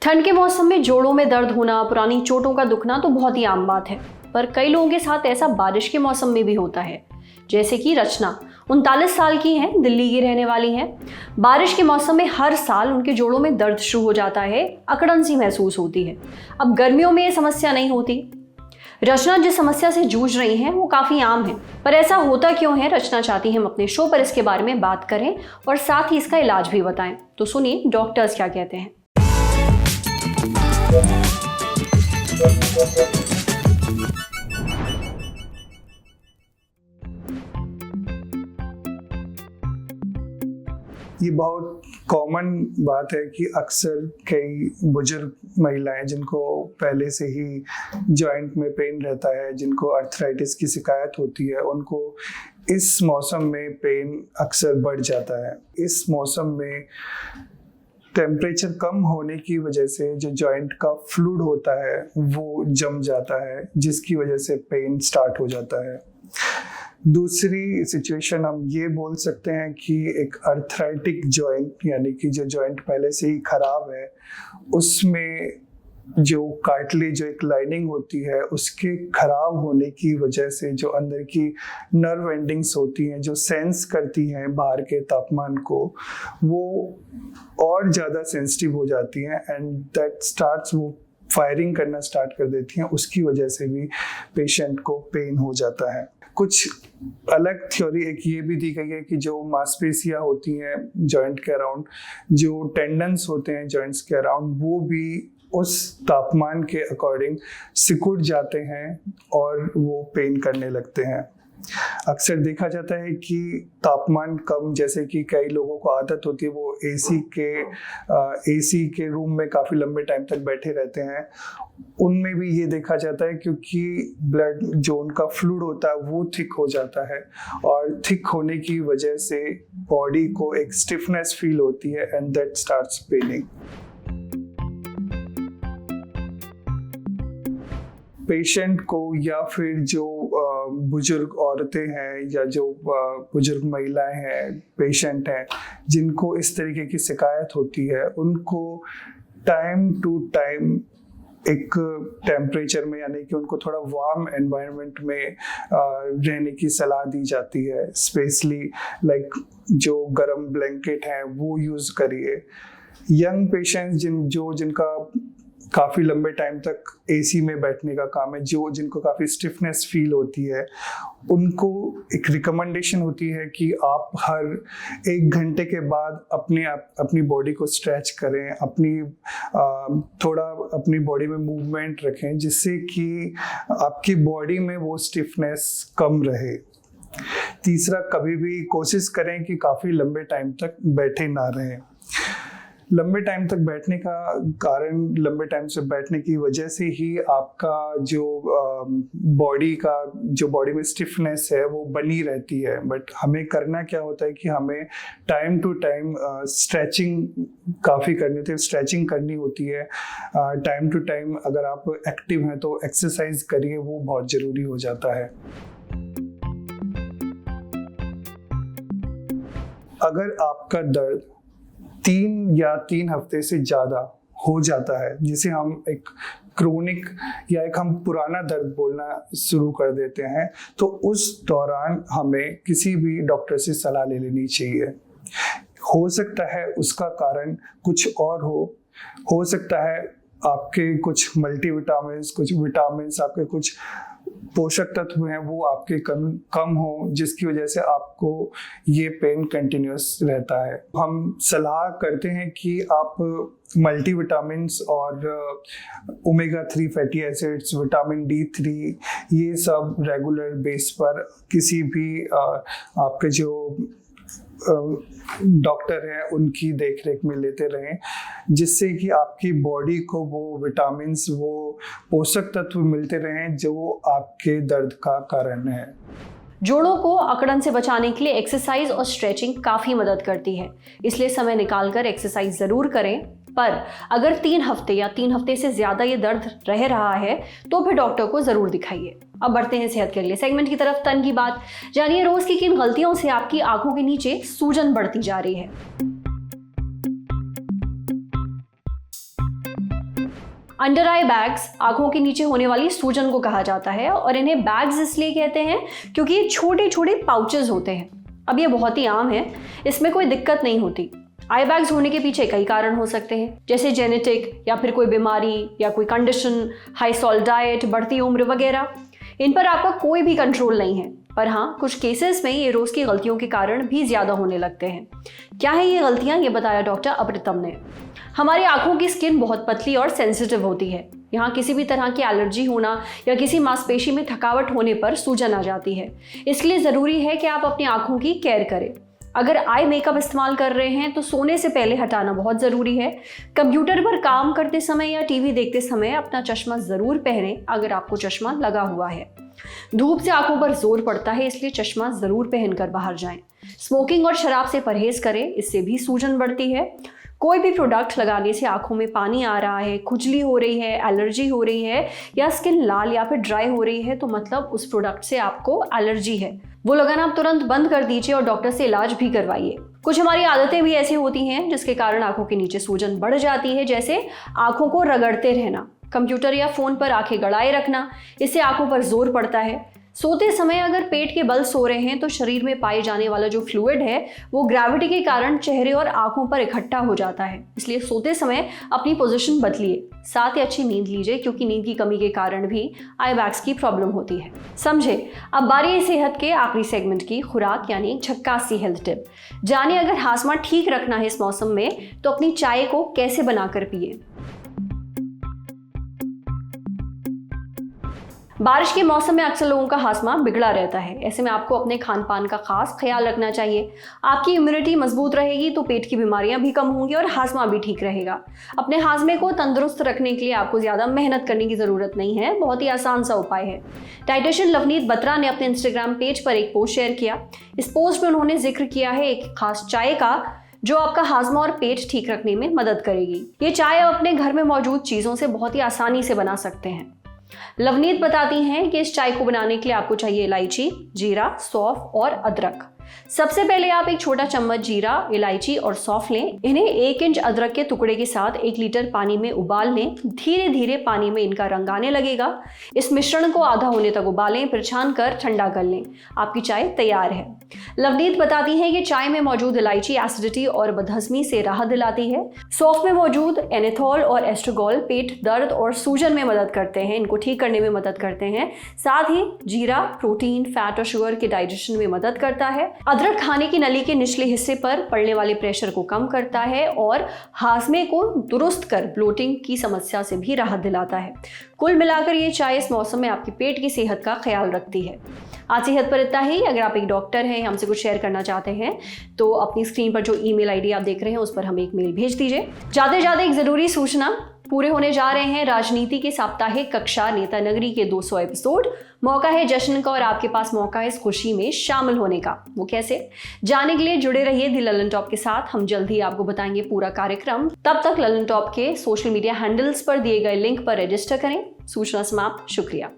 ठंड के मौसम में जोड़ों में दर्द होना, पुरानी चोटों का दुखना तो बहुत ही आम बात है, पर कई लोगों के साथ ऐसा बारिश के मौसम में भी होता है। जैसे कि रचना 39 साल की हैं, दिल्ली की रहने वाली हैं। बारिश के मौसम में हर साल उनके जोड़ों में दर्द शुरू हो जाता है, अकड़न सी महसूस होती है। अब गर्मियों में ये समस्या नहीं होती। रचना जिस समस्या से जूझ रही हैं वो काफ़ी आम है, पर ऐसा होता क्यों है? रचना चाहती है हम अपने शो पर इसके बारे में बात करें और साथ ही इसका इलाज भी बताएं। तो सुनिए डॉक्टर्स क्या कहते हैं। ये बहुत कॉमन बात है कि अक्सर कई बुजुर्ग महिलाएं जिनको पहले से ही जॉइंट में पेन रहता है, जिनको अर्थराइटिस की शिकायत होती है, उनको इस मौसम में पेन अक्सर बढ़ जाता है। इस मौसम में टेम्परेचर कम होने की वजह से जो जॉइंट का फ्लूइड होता है वो जम जाता है, जिसकी वजह से पेन स्टार्ट हो जाता है। दूसरी सिचुएशन हम ये बोल सकते हैं कि एक अर्थराइटिक जॉइंट, यानी कि जो जॉइंट पहले से ही खराब है, उसमें जो कार्टिलेज, जो एक लाइनिंग होती है, उसके खराब होने की वजह से जो अंदर की नर्व एंडिंग्स होती हैं, जो सेंस करती हैं बाहर के तापमान को, वो और ज़्यादा सेंसिटिव हो जाती हैं एंड दैट स्टार्ट्स, वो फायरिंग करना स्टार्ट कर देती हैं। उसकी वजह से भी पेशेंट को पेन हो जाता है। कुछ अलग थ्योरी एक ये भी दी गई है कि जो मांसपेशियां होती हैं जॉइंट के अराउंड, जो टेंडन्स होते हैं जॉइंट्स के अराउंड, वो भी उस तापमान के अकॉर्डिंग सिकुड़ जाते हैं और वो पेन करने लगते हैं। अक्सर देखा जाता है कि तापमान कम, जैसे कि कई लोगों को आदत होती है वो एसी के रूम में काफ़ी लंबे टाइम तक बैठे रहते हैं, उनमें भी ये देखा जाता है क्योंकि ब्लड, जो उनका फ्लूइड होता है, वो थिक हो जाता है और थिक होने की वजह से बॉडी को एक स्टिफनेस फील होती है and that starts paining. Patient को या फिर जो बुजुर्ग औरतें हैं या जो बुजुर्ग महिलाएं हैं, पेशेंट हैं, जिनको इस तरीके की शिकायत होती है, उनको टाइम टू टाइम एक टेम्परेचर में, यानी कि उनको थोड़ा वार्म एनवायरनमेंट में रहने की सलाह दी जाती है। स्पेशली लाइक जो गर्म ब्लैंकेट है वो यूज़ करिए। यंग पेशेंट्स जिनका काफ़ी लंबे टाइम तक एसी में बैठने का काम है, जिनको काफ़ी स्टिफनेस फील होती है, उनको एक रिकमेंडेशन होती है कि आप हर 1 घंटे के बाद अपनी बॉडी को स्ट्रेच करें, थोड़ा अपनी बॉडी में मूवमेंट रखें, जिससे कि आपकी बॉडी में वो स्टिफनेस कम रहे। तीसरा, कभी भी कोशिश करें कि काफ़ी लंबे टाइम तक बैठे ना रहें। लंबे टाइम तक बैठने का कारण, लंबे टाइम से बैठने की वजह से ही आपका जो बॉडी में स्टिफनेस है वो बनी रहती है। बट हमें करना क्या होता है कि हमें टाइम टू टाइम स्ट्रेचिंग काफ़ी करनी होती है, स्ट्रेचिंग करनी होती है। टाइम टू टाइम अगर आप एक्टिव हैं तो एक्सरसाइज करिए, वो बहुत ज़रूरी हो जाता है। अगर आपका दर्द 3 हफ्ते से ज़्यादा हो जाता है, जिसे हम एक क्रोनिक या एक हम पुराना दर्द बोलना शुरू कर देते हैं, तो उस दौरान हमें किसी भी डॉक्टर से सलाह ले लेनी चाहिए। हो सकता है उसका कारण कुछ और हो सकता है आपके कुछ मल्टीविटामिन्स, कुछ विटामिन्स, आपके कुछ पोषक तत्व हैं वो आपके कम हो, जिसकी वजह से आपको ये पेन कंटिन्यूस रहता है। हम सलाह करते हैं कि आप मल्टीविटामिन्स और omega 3 fatty acids, vitamin D3, ये सब रेगुलर बेस पर किसी भी आपके जो डॉक्टर हैं उनकी देखरेख में लेते रहें, जिससे कि आपकी बॉडी को वो विटामिन्स, वो पोषक तत्व मिलते रहें जो आपके दर्द का कारण है। जोड़ों को अकड़न से बचाने के लिए एक्सरसाइज और स्ट्रेचिंग काफ़ी मदद करती है, इसलिए समय निकालकर एक्सरसाइज ज़रूर करें। पर अगर 3 हफ्ते या 3 हफ्ते से ज़्यादा ये दर्द रह रहा है तो फिर डॉक्टर को ज़रूर दिखाइए। अब बढ़ते हैं सेहत के अगले सेगमेंट की तरफ, तन की बात। जानिए रोज़ की किन गलतियों से आपकी आंखों के नीचे सूजन बढ़ती जा रही है। अंडर आई बैग्स आंखों के नीचे होने वाली सूजन को कहा जाता है और इन्हें बैग्स इसलिए कहते हैं क्योंकि ये छोटे छोटे पाउचेस होते हैं। अब ये बहुत ही आम है, इसमें कोई दिक्कत नहीं होती। आई बैग्स होने के पीछे कई कारण हो सकते हैं, जैसे जेनेटिक या फिर कोई बीमारी या कोई कंडीशन, हाई सॉल्ट डाइट, बढ़ती उम्र वगैरह। इन पर आपका कोई भी कंट्रोल नहीं है, पर हाँ कुछ केसेस में ये रोज की गलतियों के कारण भी ज्यादा होने लगते हैं। क्या है ये गलतियां, ये बताया डॉक्टर अप्रितम ने। हमारी आंखों की स्किन बहुत पतली और सेंसिटिव होती है। यहाँ किसी भी तरह की एलर्जी होना या किसी मांसपेशी में थकावट होने पर सूजन आ जाती है। इसलिए ज़रूरी है कि आप अपनी आंखों की केयर करें। अगर आई मेकअप इस्तेमाल कर रहे हैं तो सोने से पहले हटाना बहुत ज़रूरी है। कंप्यूटर पर काम करते समय या टीवी देखते समय अपना चश्मा ज़रूर पहनें अगर आपको चश्मा लगा हुआ है। धूप से आंखों पर जोर पड़ता है, इसलिए चश्मा ज़रूर पहनकर बाहर जाएं। स्मोकिंग और शराब से परहेज करें, इससे भी सूजन बढ़ती है। कोई भी प्रोडक्ट लगाने से आंखों में पानी आ रहा है, खुजली हो रही है, एलर्जी हो रही है या स्किन लाल या फिर ड्राई हो रही है तो मतलब उस प्रोडक्ट से आपको एलर्जी है। वो लगाना आप तुरंत बंद कर दीजिए और डॉक्टर से इलाज भी करवाइए। कुछ हमारी आदतें भी ऐसी होती हैं जिसके कारण आंखों के नीचे सूजन बढ़ जाती है, जैसे आंखों को रगड़ते रहना, कंप्यूटर या फोन पर आंखें गड़ाए रखना, इससे आंखों पर जोर पड़ता है। सोते समय अगर पेट के बल सो रहे हैं तो शरीर में पाए जाने वाला जो फ्लूइड है वो ग्रेविटी के कारण चेहरे और आंखों पर इकट्ठा हो जाता है, इसलिए सोते समय अपनी पोजीशन बदलिए। साथ ही अच्छी नींद लीजिए क्योंकि नींद की कमी के कारण भी आई बैग्स की प्रॉब्लम होती है। समझे। अब बारी है सेहत के आखिरी सेगमेंट की, खुराक यानी एक झक्कास सी हेल्थ टिप। जानिए अगर हाजमा ठीक रखना है इस मौसम में तो अपनी चाय को कैसे बनाकर पिए। बारिश के मौसम में अक्सर लोगों का हाजमा बिगड़ा रहता है, ऐसे में आपको अपने खान पान का खास ख्याल रखना चाहिए। आपकी इम्यूनिटी मजबूत रहेगी तो पेट की बीमारियां भी कम होंगी और हाजमा भी ठीक रहेगा। अपने हाजमे को तंदुरुस्त रखने के लिए आपको ज़्यादा मेहनत करने की ज़रूरत नहीं है, बहुत ही आसान सा उपाय है। डाइटिशियन लवनीत बत्रा ने अपने इंस्टाग्राम पेज पर एक पोस्ट शेयर किया। इस पोस्ट में उन्होंने जिक्र किया है एक खास चाय का जो आपका हाजमा और पेट ठीक रखने में मदद करेगी। ये चाय आप अपने घर में मौजूद चीज़ों से बहुत ही आसानी से बना सकते हैं। लवनीत बताती हैं कि इस चाय को बनाने के लिए आपको चाहिए इलायची, जीरा, सौंफ और अदरक। सबसे पहले आप एक छोटा चम्मच जीरा, इलायची और सौंफ लें। इन्हें 1 इंच अदरक के टुकड़े के साथ 1 लीटर पानी में उबाल लें। धीरे धीरे पानी में इनका रंग आने लगेगा। इस मिश्रण को आधा होने तक उबालें, फिर छान कर ठंडा कर लें। आपकी चाय तैयार है। लवनीत बताती हैं कि चाय में मौजूद इलायची एसिडिटी और बदहजमी से राहत दिलाती है। सौंफ में मौजूद एनेथॉल और एस्ट्रोगोल पेट दर्द और सूजन में मदद करते हैं, इनको ठीक करने में मदद करते हैं। साथ ही जीरा प्रोटीन, फैट और शुगर के डाइजेशन में मदद करता है। अदरक खाने की नली के निचले हिस्से पर पड़ने वाले प्रेशर को कम करता है और हाजमे को दुरुस्त कर ब्लोटिंग की समस्या से भी राहत दिलाता है। कुल मिलाकर ये चाय इस मौसम में आपके पेट की सेहत का ख्याल रखती है। आज सेहत पर इतना ही। अगर आप एक डॉक्टर हैं, हमसे कुछ शेयर करना चाहते हैं तो अपनी स्क्रीन पर जो ईमेल आईडी आप देख रहे हैं उस पर हमें एक मेल भेज दीजिए। जाते जाते एक जरूरी सूचना, पूरे होने जा रहे हैं राजनीति के साप्ताहिक कक्षा नेता नगरी के 200 एपिसोड। मौका है जश्न का और आपके पास मौका है इस खुशी में शामिल होने का। वो कैसे, जानने के लिए जुड़े रहिए दी ललन टॉप के साथ। हम जल्द ही आपको बताएंगे पूरा कार्यक्रम। तब तक ललन टॉप के सोशल मीडिया हैंडल्स पर दिए गए लिंक पर रजिस्टर करें। सूचना समाप्त। शुक्रिया।